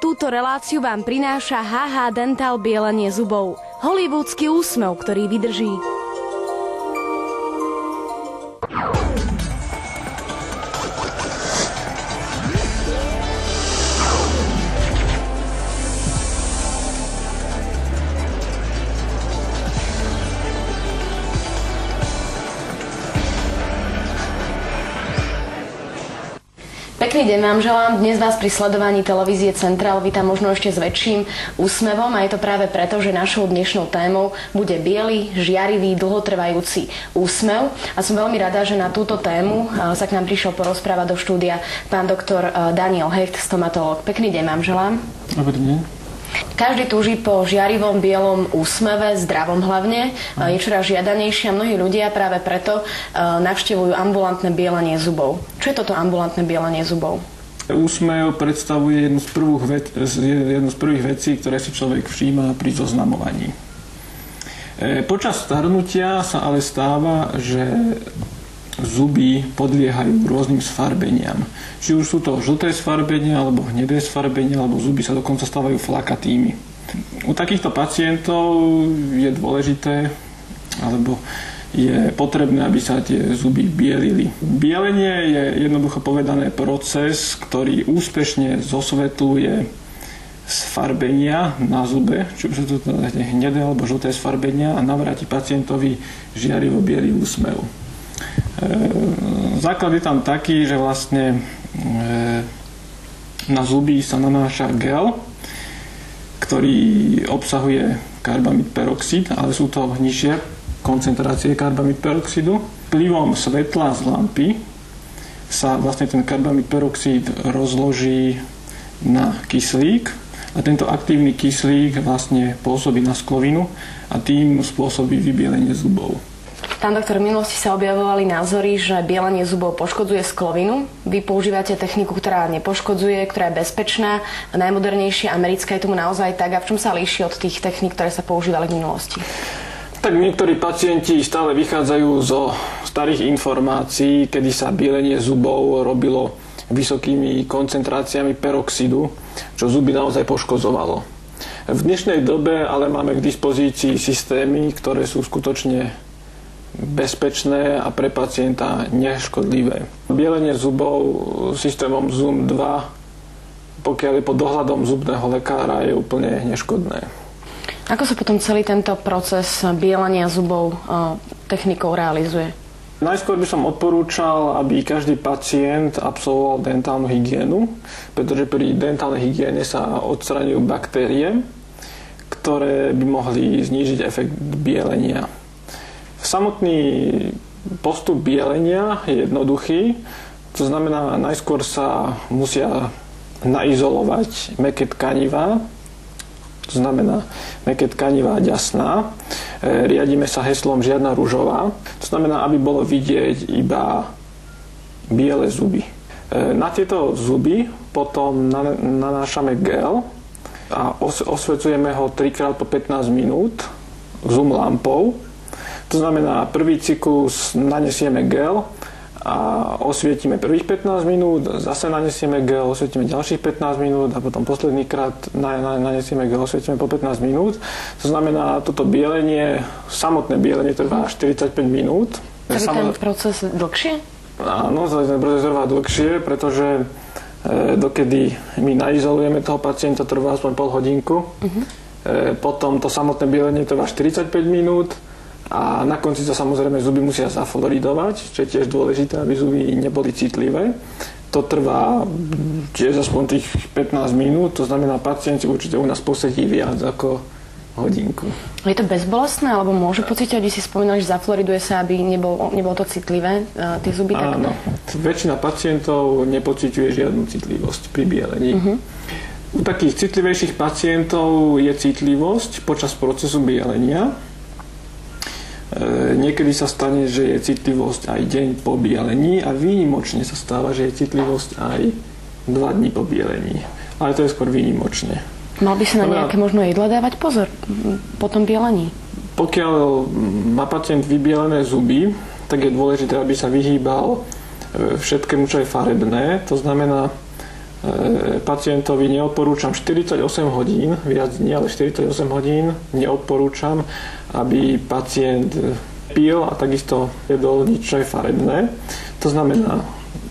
Túto reláciu vám prináša HH Dental bielenie zubov. Hollywoodsky úsmev, ktorý vydrží. Pekný deň vám želám. Dnes vás pri sledovaní televízie Centrál vítam možno ešte s väčším úsmevom a je to práve preto, že našou dnešnou témou bude biely, žiarivý, dlhotrvajúci úsmev. A som veľmi rada, že na túto tému sa k nám prišiel porozprávať do štúdia pán doktor Daniel Hecht, stomatológ. Pekný deň vám želám. Dobrý deň. Každý túži po žiarivom bielom úsmeve, zdravom hlavne, je čoraz žiadanejšie a mnohí ľudia práve preto navštevujú ambulantné bielenie zubov. Čo je toto ambulantné bielenie zubov? Úsmev predstavuje jednu z prvých vecí, ktoré si človek všíma pri zoznamovaní. Počas starnutia sa ale stáva, že zuby podliehajú rôznym sfarbeniam. Či už sú to žlté sfarbenia, alebo hnedé sfarbenia, alebo zuby sa dokonca stávajú flakatými. U takýchto pacientov je dôležité, alebo je potrebné, aby sa tie zuby bielili. Bielenie je jednoducho povedané proces, ktorý úspešne zosvetluje sfarbenia na zube, či už sú to hnedé alebo žlté sfarbenia a navráti pacientovi žiarivo biely úsmev. Základ je tam taký, že vlastne na zuby sa nanáša gel, ktorý obsahuje karbamid peroxid, ale sú to nižšie koncentrácie karbamid peroxidu. Vplyvom svetla z lampy sa vlastne ten karbamid peroxid rozloží na kyslík a tento aktívny kyslík vlastne pôsobí na sklovinu a tým spôsobí vybielenie zubov. Pán doktor, v minulosti sa objavovali názory, že bielenie zubov poškodzuje sklovinu. Vy používate techniku, ktorá nepoškodzuje, ktorá je bezpečná, najmodernejšia, americká. Je tomu naozaj tak? A v čom sa líši od tých techník, ktoré sa používali v minulosti? Tak niektorí pacienti stále vychádzajú zo starých informácií, kedy sa bielenie zubov robilo vysokými koncentráciami peroxidu, čo zuby naozaj poškodzovalo. V dnešnej dobe ale máme k dispozícii systémy, ktoré sú skutočne bezpečné a pre pacienta neškodlivé. Bielenie zubov systémom Zoom 2, pokiaľ je pod dohľadom zubného lekára, je úplne neškodné. Ako sa potom celý tento proces bielenia zubov technikou realizuje? Najskôr by som odporúčal, aby každý pacient absolvoval dentálnu hygienu, pretože pri dentálnej hygiene sa odstraňujú baktérie, ktoré by mohli znížiť efekt bielenia. Samotný postup bielenia je jednoduchý, to znamená, najskôr sa musia naizolovať mäkké tkanivá, to znamená mäkké tkanivá ďasná. Riadíme sa heslom žiadna ružová, to znamená, aby bolo vidieť iba biele zuby. Na tieto zuby potom nanášame gel a osvecujeme ho 3x po 15 minút zoom lampou. To znamená, prvý cyklus nanesieme gel a osvietime prvých 15 minút, zase nanesieme gel, osvietime ďalších 15 minút a potom posledný krát nanesieme gel, osvietime po 15 minút. To znamená, toto bielenie, samotné bielenie trvá 45 minút. Je ten proces dlhšie? Áno, ten proces trvá dlhšie, pretože dokedy my naizolujeme toho pacienta, trvá aspoň pol hodinku. Potom to samotné bielenie trvá 45 minút. A na konci sa samozrejme zuby musia zafluoridovať, čo je tiež dôležité, aby zuby neboli citlivé. To trvá tiež aspoň tých 15 minút, to znamená, pacienti určite u nás posedí viac ako hodinku. Je to bezbolestné, alebo môže pociťovať, vy si spomínali, že zafluoriduje sa, aby nebolo to citlivé, tie zuby? Áno, väčšina pacientov nepociťuje žiadnu citlivosť pri bielení. U takých citlivejších pacientov je citlivosť počas procesu bielenia. Niekedy sa stane, že je citlivosť aj deň po bielení a výnimočne sa stáva, že je citlivosť aj 2 dní po bielení. Ale to je skôr výnimočne. Mal by sa na nejaké možno jedlo dávať pozor po tom bielení? Pokiaľ má pacient vybielené zuby, tak je dôležité, aby sa vyhýbal všetkému, čo je farebné. To znamená, Pacientovi neodporúčam 48 hodín, viac nie, ale 48 hodín neodporúčam, aby pacient pil a takisto jedol nič, čo je farebné. To znamená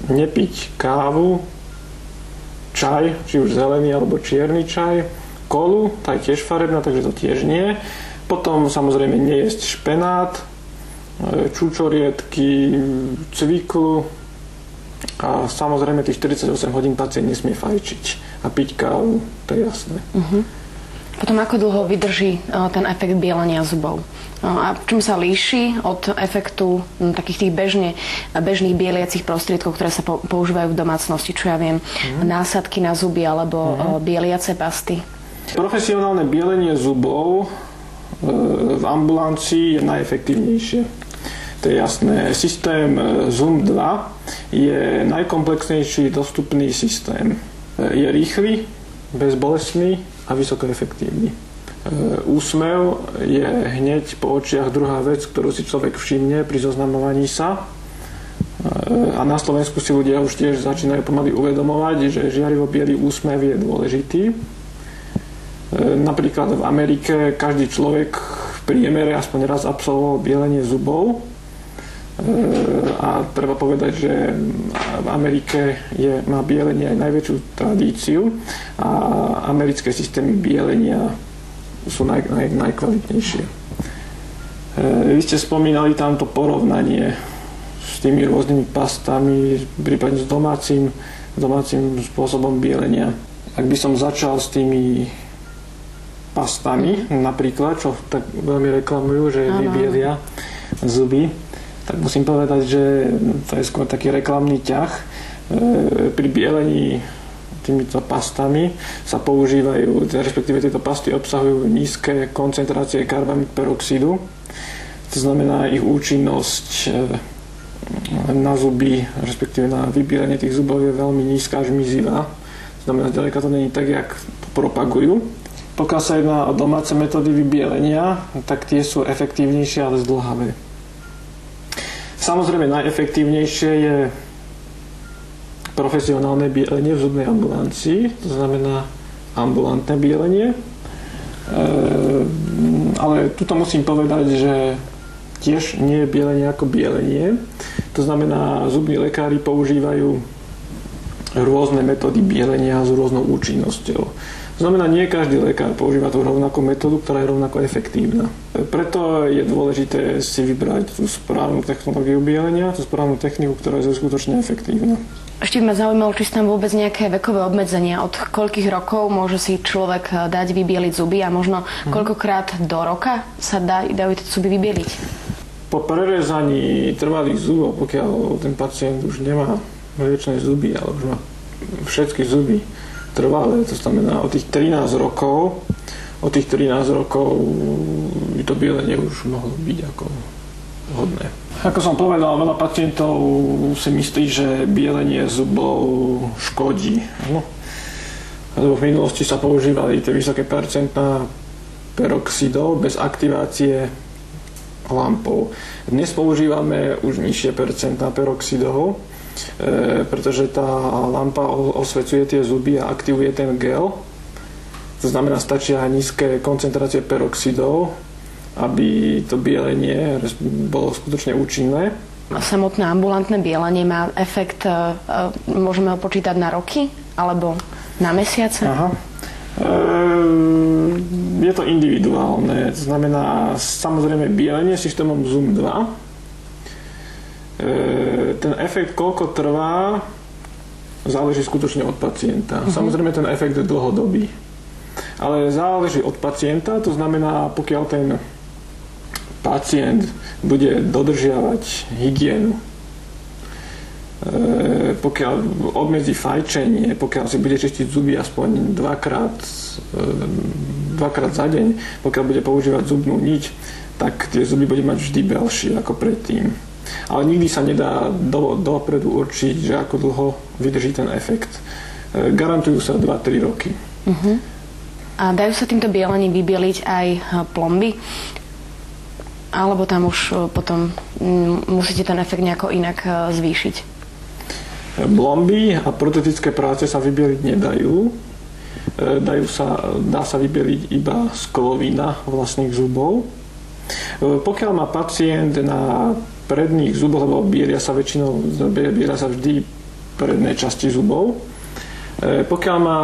nepiť kávu, čaj, či už zelený alebo čierny čaj, kolu, tá je tiež farebná, takže to tiež nie. Potom samozrejme nejesť špenát, čučoriedky, cviklu a samozrejme tých 48 hodín pacient nesmie fajčiť a piť kávu, to je jasné. Potom ako dlho vydrží ten efekt bielenia zubov? A čím sa líši od efektu takých tých bežných bieliacich prostriedkov, ktoré sa používajú v domácnosti, čo ja viem, násadky na zuby alebo bieliace pasty? Profesionálne bielenie zubov v ambulancii je najefektívnejšie. To je jasné. Systém ZUM 2 je najkomplexnejší dostupný systém. Je rýchly, bezbolestný a vysoko efektívny. Úsmev je hneď po očiach druhá vec, ktorú si človek všimne pri zoznamovaní sa. A na Slovensku si ľudia už tiež začínajú pomaly uvedomovať, že žiarivo biely úsmev je dôležitý. Napríklad v Amerike každý človek v priemere aspoň raz absolvoval bielenie zubov. A treba povedať, že v Amerike má bielenie aj najväčšiu tradíciu a americké systémy bielenia sú najkvalitnejšie. Vy ste spomínali tamto porovnanie s tými rôznymi pastami, prípadne s domácim spôsobom bielenia. Ak by som začal s tými pastami, napríklad, čo tak veľmi reklamujú, že vybielia zuby, tak musím povedať, že to je skôr taký reklamný ťah. Pri bielení týmito pastami sa používajú, respektíve tieto pasty obsahujú nízke koncentrácie karbamid peroxidu. To znamená, ich účinnosť na zuby, respektíve na vybielenie tých zubov je veľmi nízka až mizivá. To znamená, ďaleka to nie je tak, jak to propagujú. Pokiaľ sa jedná o domáce metódy vybielenia, tak tie sú efektívnejšie, ale zdĺhavé. Samozrejme najefektívnejšie je profesionálne bielenie v zubnej ambulancii, to znamená ambulantné bielenie. Ale tuto musím povedať, že tiež nie je bielenie ako bielenie. To znamená, zubní lekári používajú rôzne metódy bielenia s rôznou účinnosťou. To znamená, nie každý lekár používa tú rovnakú metódu, ktorá je rovnako efektívna. Preto je dôležité si vybrať tú správnu technológiu bielenia, tú správnu techniku, ktorá je skutočne efektívna. Ešte by ma zaujímalo, či sú tam vôbec nejaké vekové obmedzenia. Od koľkých rokov môže si človek dať vybieliť zuby a možno koľkokrát do roka sa dajú tie zuby vybieliť? Po prerezaní trvalých zubov, pokiaľ ten pacient už nemá liečné zuby, ale už má všetky zuby trvalé, to znamená od tých 13 rokov by to bielenie už mohlo byť ako hodné. Ako som povedal, veľa pacientov si myslí, že bielenie zubov škodí. Lebo v minulosti sa používali tie vysoké percentá peroxidov bez aktivácie lampou. Dnes používame už nižšie percentá peroxidov, pretože tá lampa osvecuje tie zuby a aktivuje ten gel. To znamená, stačia nízke koncentrácie peroxidov, aby to bielenie bolo skutočne účinné. Samotné ambulantné bielenie má efekt, môžeme ho počítať na roky alebo na mesiace? Aha. Je to individuálne. To znamená, samozrejme bielenie systémom ZUM 2. Ten efekt, koľko trvá, záleží skutočne od pacienta. Samozrejme, ten efekt je dlhodobý. Ale záleží od pacienta, to znamená, pokiaľ ten pacient bude dodržiavať hygienu, pokiaľ obmedzí fajčenie, pokiaľ si bude čistiť zuby aspoň dvakrát za deň, pokiaľ bude používať zubnú niť, tak tie zuby bude mať vždy belšie ako predtým. Ale nikdy sa nedá dopredu určiť, že ako dlho vydrží ten efekt. Garantujú sa 2-3 roky. A dajú sa týmto bielením vybieliť aj plomby? Alebo tam už potom musíte ten efekt nejako inak zvýšiť? Blomby a protetické práce sa vybieliť nedajú. Dá sa vybieliť iba sklovina vlastných zubov. Pokiaľ má pacient na predných zuboch, lebo bielia sa vždy prednej časti zubov. Pokiaľ má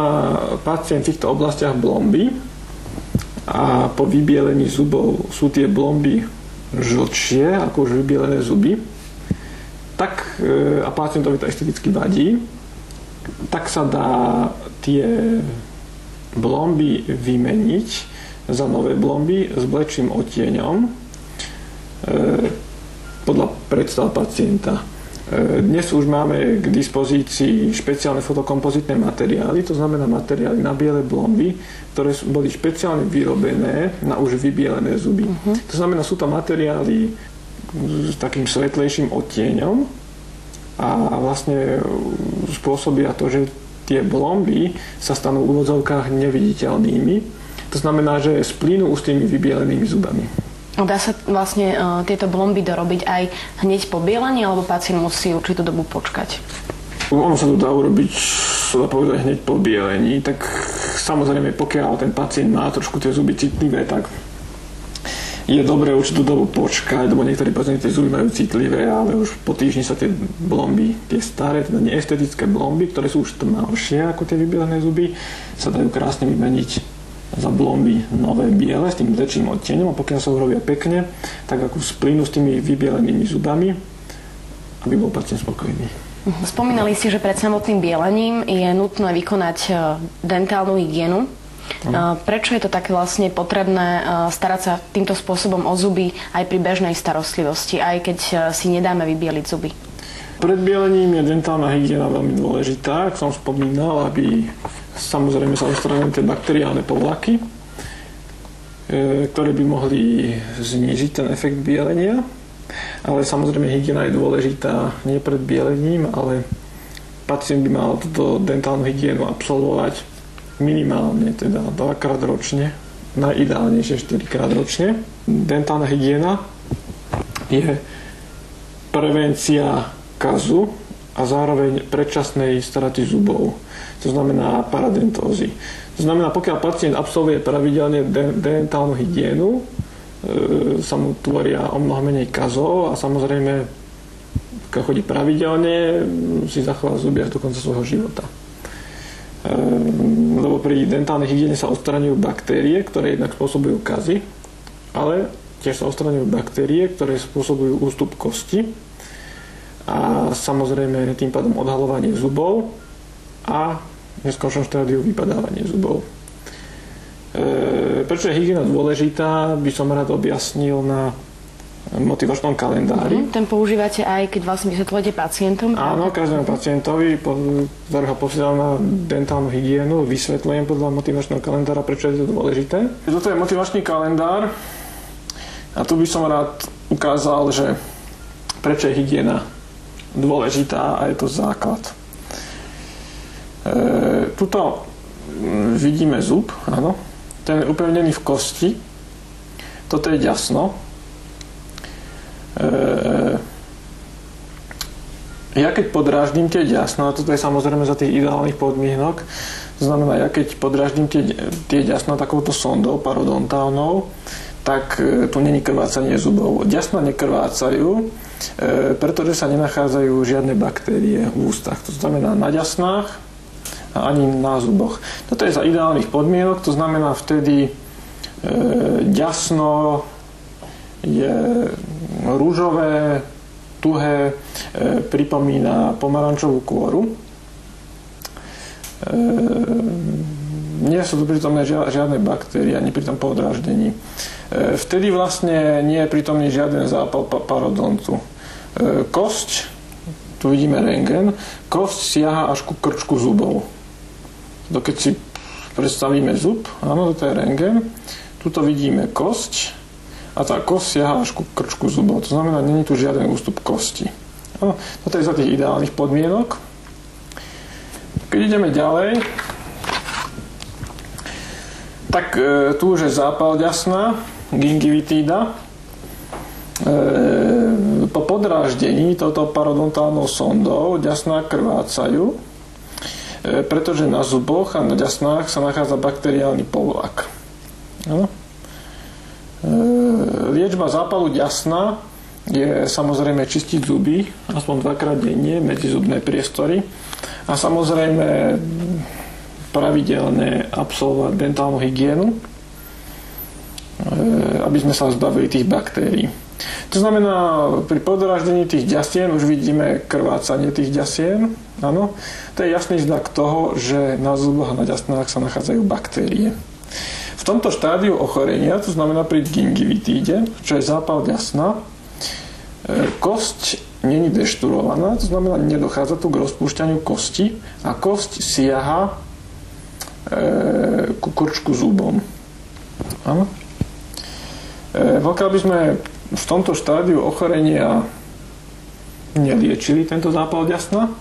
pacient v týchto oblastiach blomby a po vybielení zubov sú tie blomby žlčie, ako už vybielené zuby, tak, a pacientovi to esteticky vadí, tak sa dá tie blomby vymeniť za nové blomby s bledším odtieňom podľa predstav pacienta. Dnes už máme k dispozícii špeciálne fotokompozitné materiály, to znamená materiály na biele blomby, ktoré boli špeciálne vyrobené na už vybielené zuby. To znamená, sú to materiály s takým svetlejším odtieňom a vlastne spôsobia to, že tie blomby sa stanú v úvodzovkách neviditeľnými. To znamená, že splínu už s tými vybielenými zubami. Dá sa vlastne tieto blomby dorobiť aj hneď po bielení, alebo pacient musí určitú dobu počkať? Ono sa to dá urobiť, sa dá povedať, hneď po bielení. Tak samozrejme, pokiaľ ten pacient má trošku tie zuby citlivé, tak je dobré určitú dobu počkať, lebo niektorí pacienti tie zuby majú citlivé, ale už po týždni sa tie blomby, tie staré, teda neestetické blomby, ktoré sú už tmavšie ako tie vybielené zuby, sa dajú krásne vymeniť za blomby nové biele s tým väčším odtieňom, a pokiaľ sa urobia pekne, tak ako splínu s tými vybielenými zubami, aby bol pacient spokojný. Spomínali ste, že pred samotným bielením je nutné vykonať dentálnu hygienu. Prečo je to tak vlastne potrebné starať sa týmto spôsobom o zuby aj pri bežnej starostlivosti, aj keď si nedáme vybieliť zuby? Pred bielením je dentálna hygiena veľmi dôležitá, ako som spomínal, aby samozrejme sa odstránili tie bakteriálne povlaky, ktoré by mohli znížiť ten efekt bielenia. Ale samozrejme hygiena je dôležitá nie pred bielením, ale pacient by mal túto dentálnu hygienu absolvovať minimálne teda 2-krát ročne, najideálnejšie 4-krát ročne. Dentálna hygiena je prevencia kazu a zároveň predčasnej straty zubov. To znamená paradentózy. To znamená, pokiaľ pacient absolvuje pravidelne dentálnu hygienu, sa mu tvoria o mnoho menej kazov a samozrejme, keď chodí pravidelne, si zachová zuby až do konca svojho života. Lebo pri dentálnej hygiene sa odstraňujú baktérie, ktoré jednak spôsobujú kazy, ale tiež sa odstraňujú baktérie, ktoré spôsobujú ústup kosti a samozrejme tým pádom odhaľovanie zubov a v neskončnom štádiu vypadávanie zubov. Prečo je hygiena dôležitá, by som rád objasnil na motivačnom kalendári. Ten používate aj, keď vlastne vysvetľujete pacientom? Áno, každému pacientovi, ktorého posielam na dentálnu hygienu, vysvetľujem podľa motivačného kalendára, prečo je to dôležité. Toto je motivačný kalendár a tu by som rád ukázal, že prečo je hygiena dôležitá a je to základ. Tuto vidíme zub, áno. Ten je upevnený v kosti. Toto je ďasno. Ja keď podráždim tie ďasno, a toto je samozrejme za tých ideálnych podmienok, to znamená, ja keď podráždim tie ďasno takouto sondou parodontálnou, tak tu není krvácanie zubov. Ďasna nekrvácajú, pretože sa nenachádzajú žiadne baktérie v ústach. To znamená na ďasnách a ani na zuboch. Toto je za ideálnych podmienok, to znamená vtedy ďasno je ružové, tuhé, pripomína pomarančovú kôru. Nie sú tu pritomné žiadne baktérie ani pri tom podráždení. Vtedy vlastne nie je pritomný žiaden zápal parodontu. Kosť, tu vidíme rentgen, kosť siaha až ku krčku zubov. Keď si predstavíme zub, áno, toto je rentgen, tuto vidíme kosť a tá kosť siaha až ku krčku zubov. To znamená, nie je tu žiaden ústup kosti. Áno, toto je za tých ideálnych podmienok. Keď ideme ďalej, tak tu už je zápal ďasna, gingivitída. Po podráždení touto parodontálnou sondou ďasná krvácajú, pretože na zuboch a na ďasnách sa nachádza bakteriálny povlak. No. Liečba zápalu ďasna je samozrejme čistiť zuby aspoň 2-krát denne, medzizubné priestory a samozrejme pravidelne absolvovať dentálnu hygienu, aby sme sa zbavili tých baktérií. To znamená, pri podráždení tých ďasien už vidíme krvácanie tých ďasien. Áno, to je jasný znak toho, že na zuboch a na ďasnách sa nachádzajú baktérie. V tomto štádiu ochorenia, to znamená pri gingivitíde, čo je zápal ďasna, kosť není dešturovaná, to znamená, nedochádza tu k rozpúšťaniu kosti a kosť siaha ku krčku zubom. Áno. Pokiaľ by sme v tomto štádiu ochorenia neliečili tento zápal ďasna,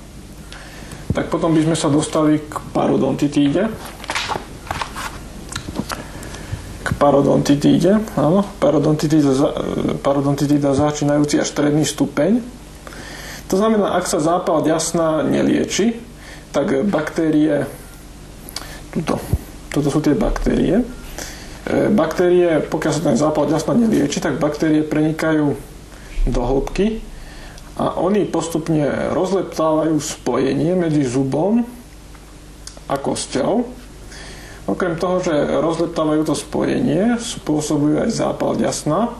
tak potom by sme sa dostali k parodontitíde. Áno, parodontitída začínajúci až stredný stupeň. To znamená, ak sa zápal ďasna nelieči, tak baktérie, toto sú tie baktérie. Baktérie, pokiaľ sa ten zápal ďasna nelieči, tak baktérie prenikajú do hĺbky a oni postupne rozleptávajú spojenie medzi zubom a kosťou. Okrem toho, že rozleptávajú to spojenie, spôsobujú aj zápal ďasna.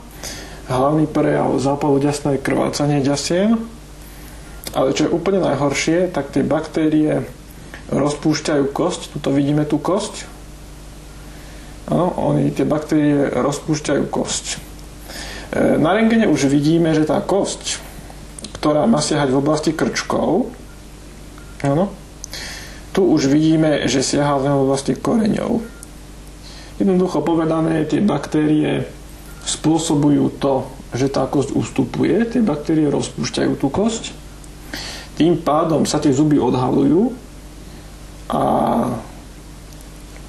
Hlavný prejav zápalu ďasna je krvácanie ďasien. Ale čo je úplne najhoršie, tak tie baktérie rozpúšťajú kosť. Tuto vidíme tú kosť. Áno, tie baktérie rozpúšťajú kosť. Na rentgene už vidíme, že tá kosť, ktorá má siahať v oblasti krčkov, áno, tu už vidíme, že siaha v oblasti koreňov. Jednoducho povedané, tie baktérie spôsobujú to, že tá kosť ustupuje, tie baktérie rozpúšťajú tú kosť, tým pádom sa tie zuby odhalujú a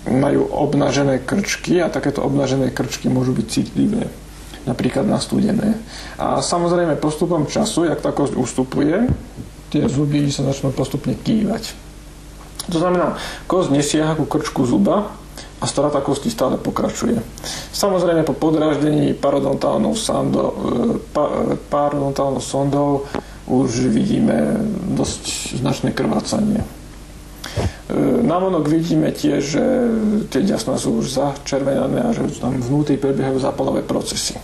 majú obnažené krčky a takéto obnažené krčky môžu byť citlivé, napríklad na studené. A samozrejme postupom času, jak tá kosť ustupuje, tie zuby sa začnú postupne kývať. To znamená, kosť nesiaha ku krčku zuba a strata kosti stále pokračuje. Samozrejme po podráždení parodontálnou sondou už vidíme dosť značné krvácanie. Navonok vidíme tiež, že tie ďasná sú už začervenané a že tam vnútri prebiehajú zápalové procesy.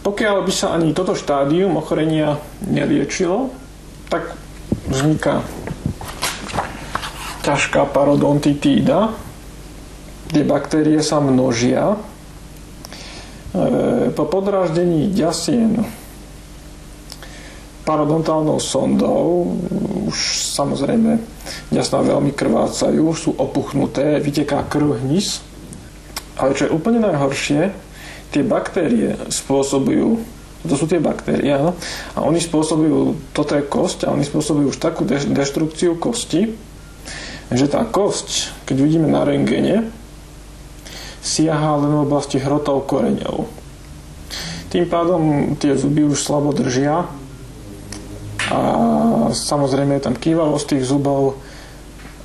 Pokiaľ by sa ani toto štádium ochorenia neliečilo, tak vzniká ťažká parodontitída. Tie baktérie sa množia. Po podráždení ďasien parodontálnou sondou už samozrejme ďasná veľmi krvácajú, sú opuchnuté, vyteká krv hnis. Ale čo je úplne najhoršie, tie baktérie spôsobujú, to sú tie baktérie, a oni spôsobujú, toto je kosť, a oni spôsobujú už takú deštrukciu kosti, že tá kosť, keď vidíme na rentgene, siaha len v oblasti hrotov koreňov. Tým pádom tie zuby už slabo držia a samozrejme je tam kývavosť tých zubov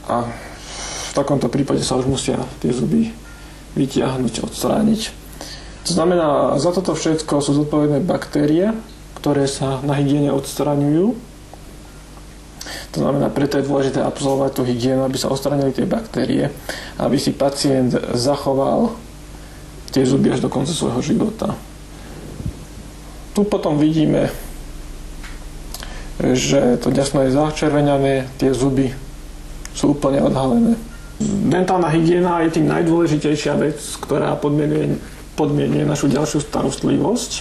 a v takomto prípade sa už musia tie zuby vytiahnuť, odstrániť. To znamená, za toto všetko sú zodpovedné baktérie, ktoré sa na hygiene odstraňujú. To znamená, preto je dôležité absolvovať tú hygienu, aby sa odstránili tie baktérie, aby si pacient zachoval tie zuby až do konca svojho života. Tu potom vidíme, že to ďasno je začervenané, tie zuby sú úplne odhalené. Dentálna hygiena je tým najdôležitejšia vec, ktorá podmienuje našu ďalšiu starostlivosť,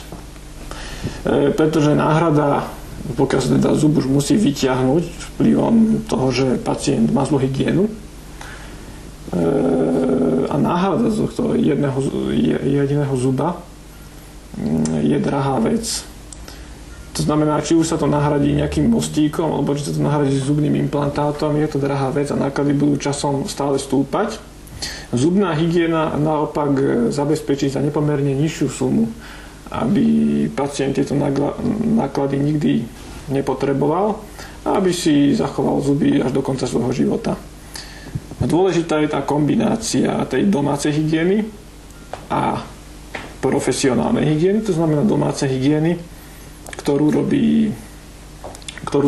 pretože náhrada, pokiaľ sa teda zub už musí vyťahnuť vplyvom toho, že pacient má zlú hygienu, a náhrada z tohto jediného zuba je drahá vec. To znamená, či už sa to nahradí nejakým mostíkom, alebo či sa to nahradí zubným implantátom, je to drahá vec a náklady budú časom stále stúpať. Zubná hygiena naopak zabezpečí za nepomerne nižšiu sumu aby pacient tieto náklady nikdy nepotreboval a aby si zachoval zuby až do konca svojho života. Dôležitá je tá kombinácia tej domácej hygieny a profesionálnej hygieny, to znamená domácej hygieny, ktorú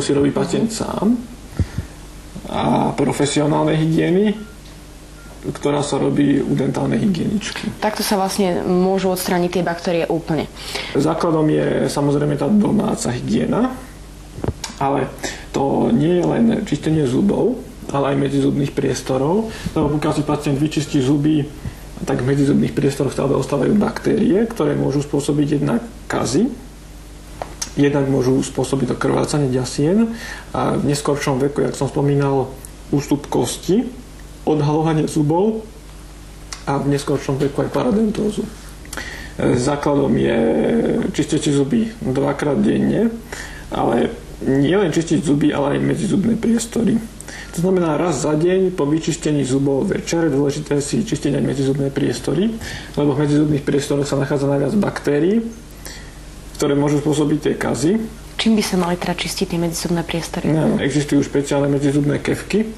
si robí pacient sám, a profesionálnej hygieny, ktorá sa robí u dentálnej hygieničky. Takto sa vlastne môžu odstrániť tie baktérie úplne. Základom je samozrejme tá domáca hygiena, ale to nie je len čistenie zubov, ale aj medzizubných priestorov, lebo pokiaľ si pacient vyčistí zuby, tak v medzizubných priestoroch stále ostávajú baktérie, ktoré môžu spôsobiť jednak kazy, jednak môžu spôsobiť to krvácanie ďasien a v neskoršom veku, jak som spomínal, ústup kosti, odhalovanie zubov a v neskoršom veku aj paradontózu. Základom je čistiť zuby 2-krát denne, ale nie len čistiť zuby, ale aj medzizubné priestory. To znamená, raz za deň po vyčistení zubov večer je dôležité si čistiť aj medzizubné priestory, lebo v medzizubných priestoroch sa nachádza najviac baktérií, ktoré môžu spôsobiť tie kazy. Čím by sa mali teda čistiť tie medzizubné priestory? Existujú špeciálne medzizubné kefky,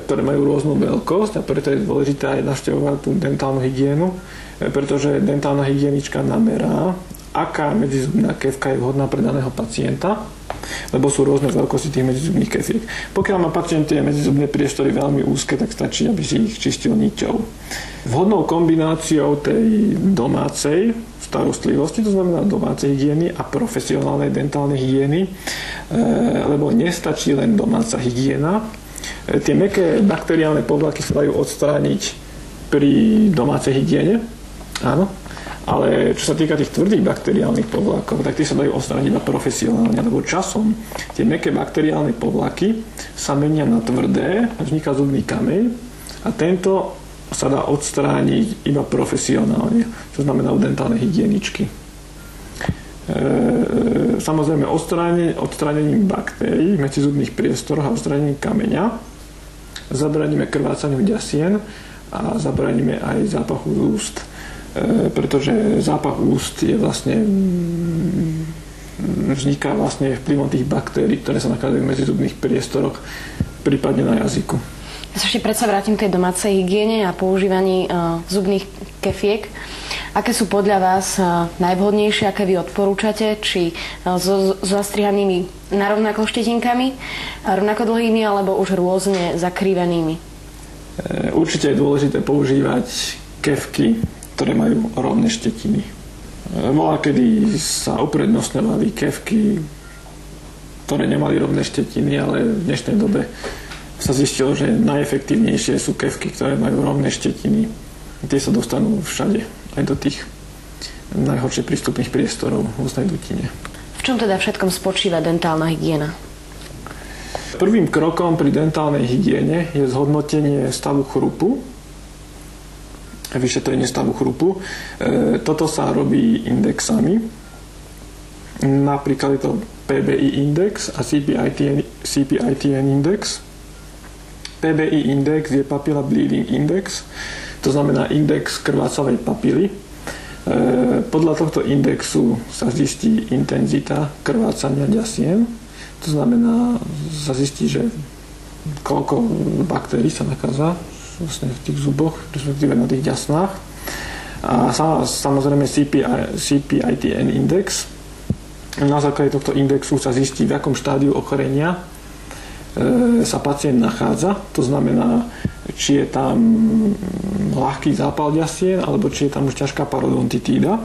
ktoré majú rôznu veľkosť a preto je dôležité aj navštevovať tú dentálnu hygienu, pretože dentálna hygienička namerá, aká medzizubná kefka je vhodná pre daného pacienta, lebo sú rôzne veľkosti tých medzizubných kefiek. Pokiaľ má pacient tie medzizubné priestory veľmi úzke, tak stačí, aby si ich čistil niťou. Vhodnou kombináciou tej domácej starostlivosti, to znamená domácej hygieny a profesionálnej dentálnej hygieny, lebo nestačí len domáca hygiena. Tie mäkké bakteriálne povlaky sa dajú odstrániť pri domácej hygiene, áno, ale čo sa týka tých tvrdých bakteriálnych povlakov, tak tie sa dajú odstrániť iba profesionálne, lebo časom tie mäkké bakteriálne povlaky sa menia na tvrdé, vzniká zubný kameň a tento sa dá odstrániť iba profesionálne, čo znamená u dentálnej hygieničky. Samozrejme odstránením baktérií v medzizubných priestoroch a odstránením kameňa zabraníme krvácaniu ďasien a zabraníme aj zápachu úst, pretože zápach úst je vzniká vplyvom tých baktérií, ktoré sa nachádzajú v medzizubných priestoroch, prípadne na jazyku. Ja sa ešte predsa vrátim k tej domácej hygiene a používaní zubných kefiek. Aké sú podľa vás najvhodnejšie, aké vy odporúčate? Či so zastrihanými narovnako štetinkami, rovnako dlhými, alebo už rôzne zakrývanými? Určite je dôležité používať kefky, ktoré majú rovné štetiny. Kedy sa uprednostňovali kefky, ktoré nemali rovné štetiny, ale v dnešnej dobe sa zistilo, že najefektívnejšie sú kefky, ktoré majú rovné štetiny. Tie sa dostanú všade, aj do tých najhoršie prístupných priestorov v ústnej dutine. V čom teda všetkom spočíva dentálna hygiena? Prvým krokom pri dentálnej hygiene je zhodnotenie stavu chrupu, vyšetrenie stavu chrupu. Toto sa robí indexami. Napríklad je to PBI index a CPITN index. PBI index je Papilla Bleeding Index, to znamená index krvácavej papily. Podľa tohto indexu sa zistí intenzita krvácania ďasien, to znamená, sa zistí, že koľko baktérií sa nachádza v tých zuboch, respektíve na tých ďasnách. A samozrejme CPITN index. Na základe tohto indexu sa zistí, v akom štádiu ochorenia sa pacient nachádza. To znamená, či je tam ľahký zápal ďasien, alebo či je tam už ťažká parodontitída.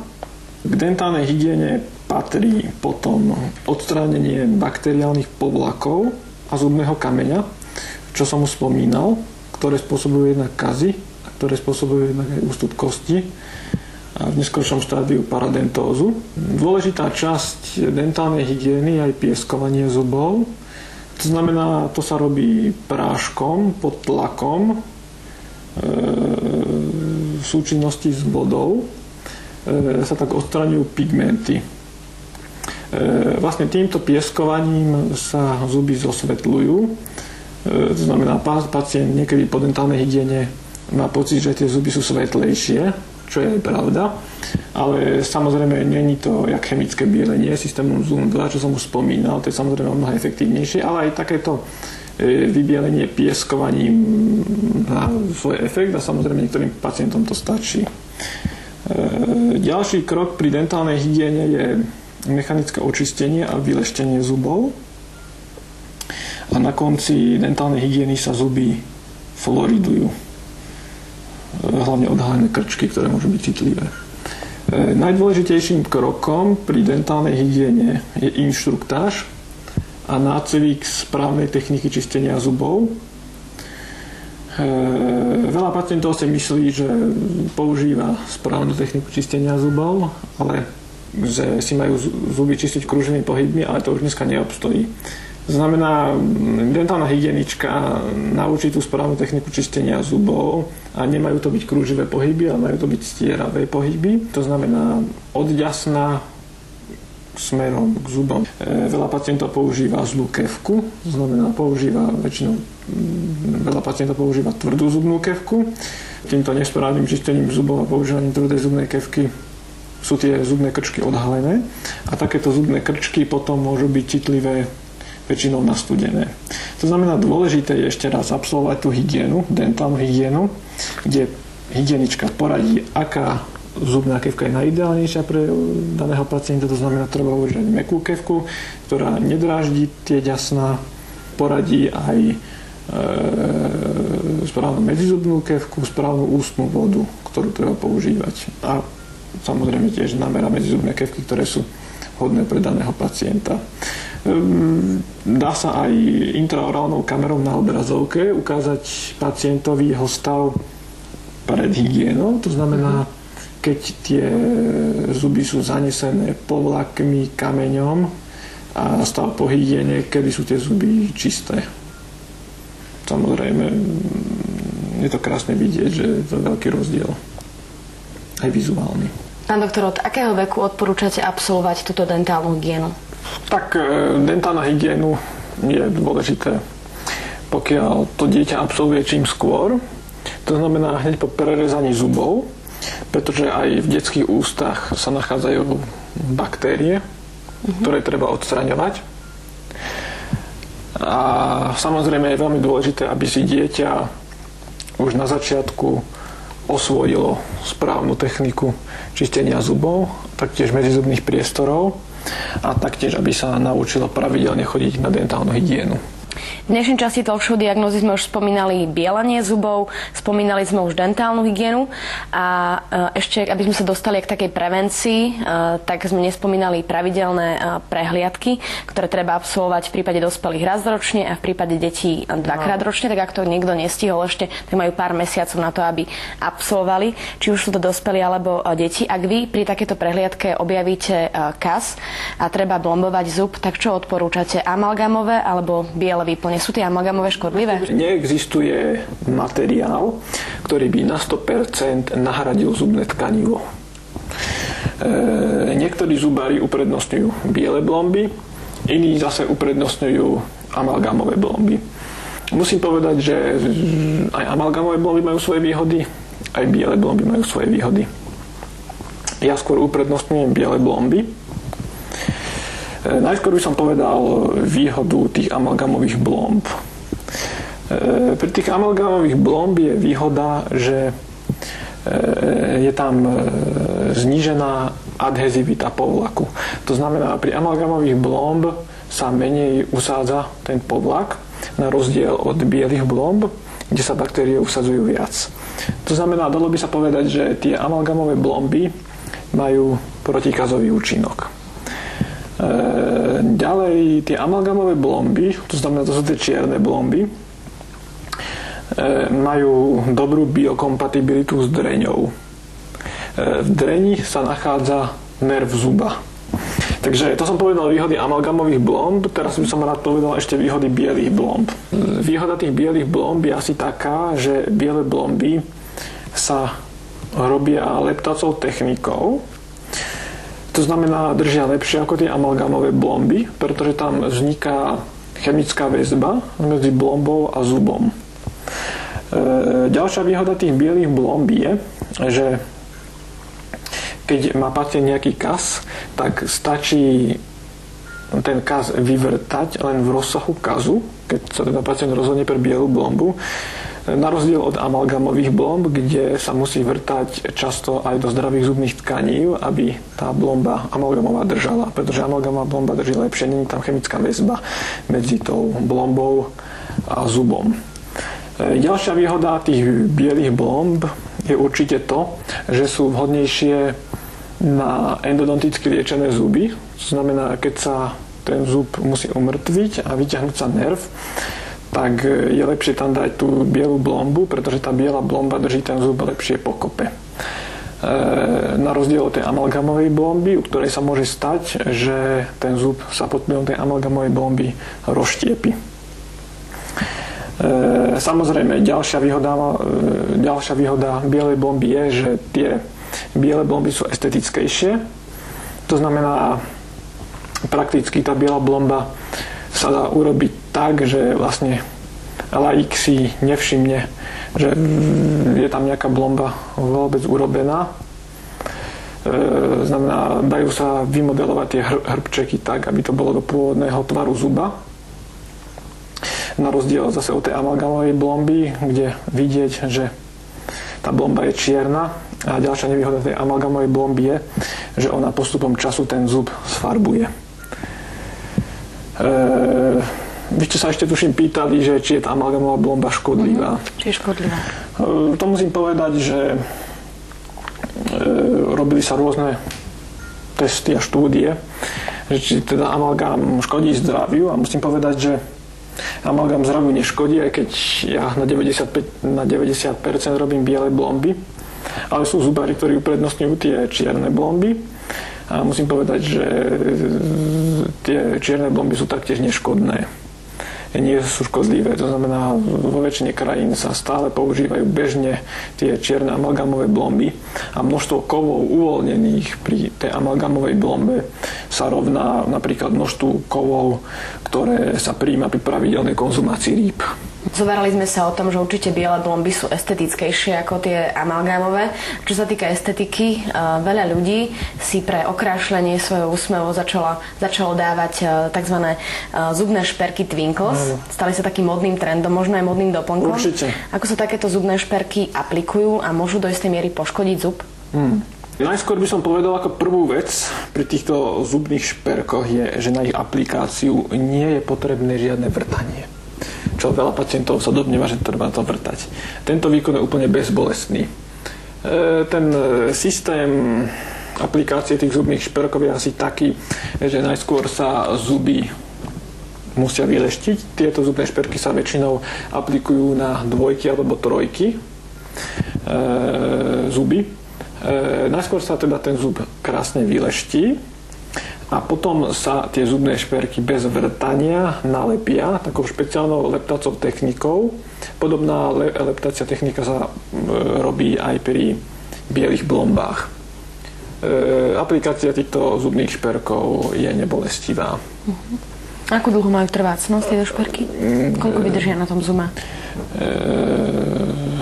K dentálnej hygiene patrí potom odstránenie bakteriálnych povlakov a zubného kameňa, čo som už spomínal, ktoré spôsobujú jednak kazy a ktoré spôsobujú jednak aj ústup kosti a v neskoršom štádiu paradontózu. Dôležitá časť dentálnej hygieny je aj pieskovanie zubov. To znamená, to sa robí práškom pod tlakom v súčinnosti s vodou. Sa tak odstraňujú pigmenty. Vlastne týmto pieskovaním sa zuby zosvetľujú. To znamená, pacient niekedy po dentálnej hygiene má pocit, že tie zuby sú svetlejšie, čo je pravda. Ale samozrejme není to jak chemické bielenie systémom Zoom 2, čo som už spomínal, to je samozrejme mnoho efektívnejšie, ale aj takéto vybielenie pieskovaním má svoj efekt a samozrejme niektorým pacientom to stačí. Ďalší krok pri dentálnej hygiene je mechanické očistenie a vyleštenie zubov. A na konci dentálnej hygieny sa zuby fluoridujú. Hlavne odhalené krčky, ktoré môžu byť citlivé. Najdôležitejším krokom pri dentálnej hygiene je inštruktáž a nácvik správnej techniky čistenia zubov. Veľa pacientov si myslí, že používa správnu techniku čistenia zubov, ale že si majú zuby čistiť kružnými pohybmi, ale to už dneska neobstojí. To znamená, dentálna hygienička naučí tú správnu techniku čistenia zubov a nemajú to byť krúživé pohyby, ale majú to byť stieravé pohyby. To znamená od ďasna smerom k zubom. Veľa pacientov používa zlú kefku, to znamená veľa pacientov používa tvrdú zubnú kefku. Týmto nesprávnym čistením zubov a používaním tvrdej zubnej kefky sú tie zubné krčky odhalené a takéto zubné krčky potom môžu byť citlivé väčšinou nastudené. To znamená, dôležité je ešte raz absolvovať tú hygienu, dentálnu hygienu, kde hygienička poradí, aká zubná kefka je najideálnejšia pre daného pacienta, to znamená, treba používať mäkkú kefku, ktorá nedráždi tie ďasná, poradí aj správnu medzizubnú kefku, správnu ústnu vodu, ktorú treba používať. A samozrejme tiež namera medzizubné kefky, ktoré sú vhodné pre daného pacienta. Dá sa aj intraorálnou kamerou na obrazovke ukázať pacientovi jeho stav pred hygienou. To znamená, keď tie zuby sú zanesené povlakmi, kameňom a stav po hygiene, kedy sú tie zuby čisté. Samozrejme, je to krásne vidieť, že je to veľký rozdiel. Aj vizuálny. Pán doktor, od akého veku odporúčate absolvovať túto dentálnu hygienu? Tak dentálna hygienu je dôležité, pokiaľ to dieťa absolvuje čím skôr. To znamená hneď po prerezaní zubov, pretože aj v detských ústach sa nachádzajú baktérie, ktoré treba odstraňovať. A samozrejme je veľmi dôležité, aby si dieťa už na začiatku osvojilo správnu techniku čistenia zubov, taktiež medzizubných priestorov a taktiež, aby sa naučilo pravidelne chodiť na dentálnu hygienu. V dnešnej časti Talkshow Diagnózy sme už spomínali bielanie zubov, spomínali sme už dentálnu hygienu a ešte, aby sme sa dostali k takej prevencii, tak sme nespomínali pravidelné prehliadky, ktoré treba absolvovať v prípade dospelých raz ročne a v prípade detí dvakrát ročne, tak ak to niekto nestihol ešte, tak majú pár mesiacov na to, aby absolvovali, či už sú to dospelí alebo deti. Ak vy pri takéto prehliadke objavíte kas a treba blombovať zub, tak čo odporúčate? Amalgamové alebo biele výplne? Sú tie amalgamové škodlivé? Neexistuje materiál, ktorý by na 100% nahradil zubné tkanivo. Niektorí zubári uprednostňujú biele blomby, iní zase uprednostňujú amalgamové blomby. Musím povedať, že aj amalgamové blomby majú svoje výhody, aj biele blomby majú svoje výhody. Ja skôr uprednostňujem biele blomby. Najskôr by som povedal výhodu tých amalgamových blomb. Pri tých amalgamových blomb je výhoda, že je tam znížená adhezivita povlaku. To znamená, pri amalgamových blomb sa menej usádza ten povlak, na rozdiel od bielých blomb, kde sa baktérie usadzujú viac. To znamená, dalo by sa povedať, že tie amalgamové blomby majú protikazový účinok. Ďalej tie amalgamové blomby, to znamená, to sú tie čierne blomby, majú dobrú biokompatibilitu s dreňou. V dreni sa nachádza nerv zuba. Takže to som povedal výhody amalgamových blomb, teraz by som rád povedal ešte výhody bielých blomb. Výhoda tých bielých blomb je asi taká, že biele blomby sa robia leptacou technikou. To znamená, držia lepšie ako tie amalgamové blomby, pretože tam vzniká chemická väzba medzi blombou a zubom. Ďalšia výhoda tých bielých blomb je, že keď má pacient nejaký kas, tak stačí ten kas vyvrtať len v rozsahu kazu, keď sa teda pacient rozhodne pre bielu blombu, na rozdiel od amalgamových blomb, kde sa musí vrtať často aj do zdravých zubných tkaní, aby tá blomba amalgamová držala, pretože amalgamová blomba drží lepšie, nie je tam chemická väzba medzi tou blombou a zubom. Ďalšia výhoda tých bielých blomb je určite to, že sú vhodnejšie na endodonticky liečené zuby. To znamená, keď sa ten zub musí umrtviť a vyťahnuť sa nerv, tak je lepšie tam dať tú bielu blombu, pretože tá biela blomba drží ten zub lepšie pokope. Na rozdiel od tej amalgamovej blomby, u ktorej sa môže stať, že ten zub sa pod vplyvom tej amalgamovej blomby rozštiepi. Samozrejme, ďalšia výhoda bielej blomby je, že tie biele blomby sú estetickejšie. To znamená, prakticky tá biela blomba sa dá urobiť tak, že vlastne laik si nevšimne, že je tam nejaká blomba vôbec urobená. Znamená, dajú sa vymodelovať tie hrbčeky tak, aby to bolo do pôvodného tvaru zuba. Na rozdiel zase od tej amalgamovej blomby, kde vidieť, že tá blomba je čierna. A ďalšia nevýhoda tej amalgamovej blomby je, že ona postupom času ten zub sfarbuje. Vy ste sa ešte tuším pýtali, že či je tá amalgamová blomba škodlivá. Či je škodlivá? To musím povedať, že robili sa rôzne testy a štúdie, že či teda amalgám škodí zdraviu, a musím povedať, že amalgám zdraviu neškodí, aj keď ja na 90% robím biele blomby, ale sú zubári, ktorí uprednostňujú tie čierne blomby. A musím povedať, že tie čierne blomby sú taktiež neškodné. Nie sú škodlivé. To znamená, vo väčšine krajín sa stále používajú bežne tie čierne amalgamové blomby a množstvo kovov uvoľnených pri tej amalgamovej blombe sa rovná napríklad množstvu kovov, ktoré sa prijíma pri pravidelnej konzumácii rýb. Zhovárali sme sa o tom, že určite biele blomby sú estetickejšie ako tie amalgámové. Čo sa týka estetiky, veľa ľudí si pre okrášlenie svojho úsmevu začalo dávať tzv. Zubné šperky Twinkles. Stali sa takým modným trendom, možno aj modným doplnkom. Určite. Ako sa takéto zubné šperky aplikujú a môžu do istej miery poškodiť zub? Najskôr by som povedal, ako prvú vec pri týchto zubných šperkoch je, že na ich aplikáciu nie je potrebné žiadne vrtanie. Čo veľa pacientov sa domnieva, že treba to vrtať. Tento výkon je úplne bezbolestný. Ten systém aplikácie tých zubných šperkov je asi taký, že najskôr sa zuby musia vyleštiť. Tieto zubné šperky sa väčšinou aplikujú na 2 alebo 3 zuby. Najskôr sa teda ten zub krásne vyleští a potom sa tie zubné šperky bez vrtania nalepia takou špeciálnou leptacou technikou. Podobná leptacia technika sa robí aj pri bielých blombách. Aplikácia týchto zubných šperkov je nebolestivá. Ako dlho majú trvácnosť tieto šperky? Koľko vydržia na tom zume?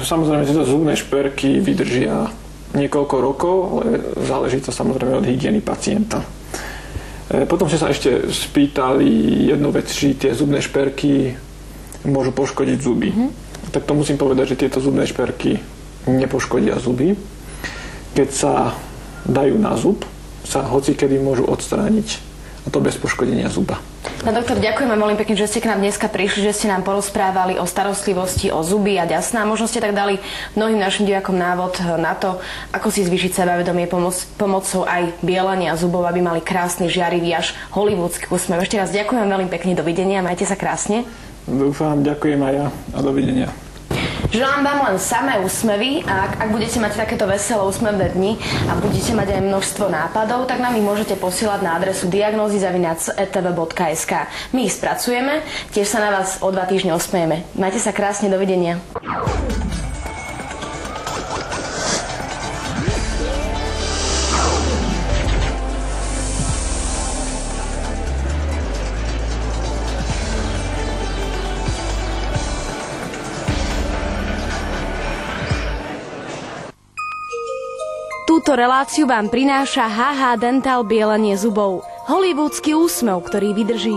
Samozrejme, tieto zubné šperky vydržia niekoľko rokov, ale záleží to samozrejme od hygieny pacienta. Potom ste sa ešte spýtali jednu vec, či tie zubné šperky môžu poškodiť zuby. Tak to musím povedať, že tieto zubné šperky nepoškodia zuby. Keď sa dajú na zub, sa hocikedy môžu odstrániť, a to bez poškodenia zuba. Pán doktor, ďakujeme veľmi pekne, že ste k nám dneska prišli, že ste nám porozprávali o starostlivosti, o zuby a ďasná. Možno ste tak dali mnohým našim divákom návod na to, ako si zvýšiť sebavedomie pomocou aj bielenia zubov, aby mali krásny, žiarivý až hollywoodsky úsmev. Ešte raz ďakujem veľmi pekne, dovidenia, majte sa krásne. Dúfam, ďakujem aj ja a dovidenia. Želám vám len samé úsmevy a ak budete mať takéto veselé úsmevné dni a budete mať aj množstvo nápadov, tak nám ich môžete posielať na adresu diagnozy@etv.sk. My ich spracujeme, tiež sa na vás o 2 týždne osmejeme. Majte sa krásne, dovidenia. Túto reláciu vám prináša HH Dental bielenie zubov. Hollywoodsky úsmev, ktorý vydrží.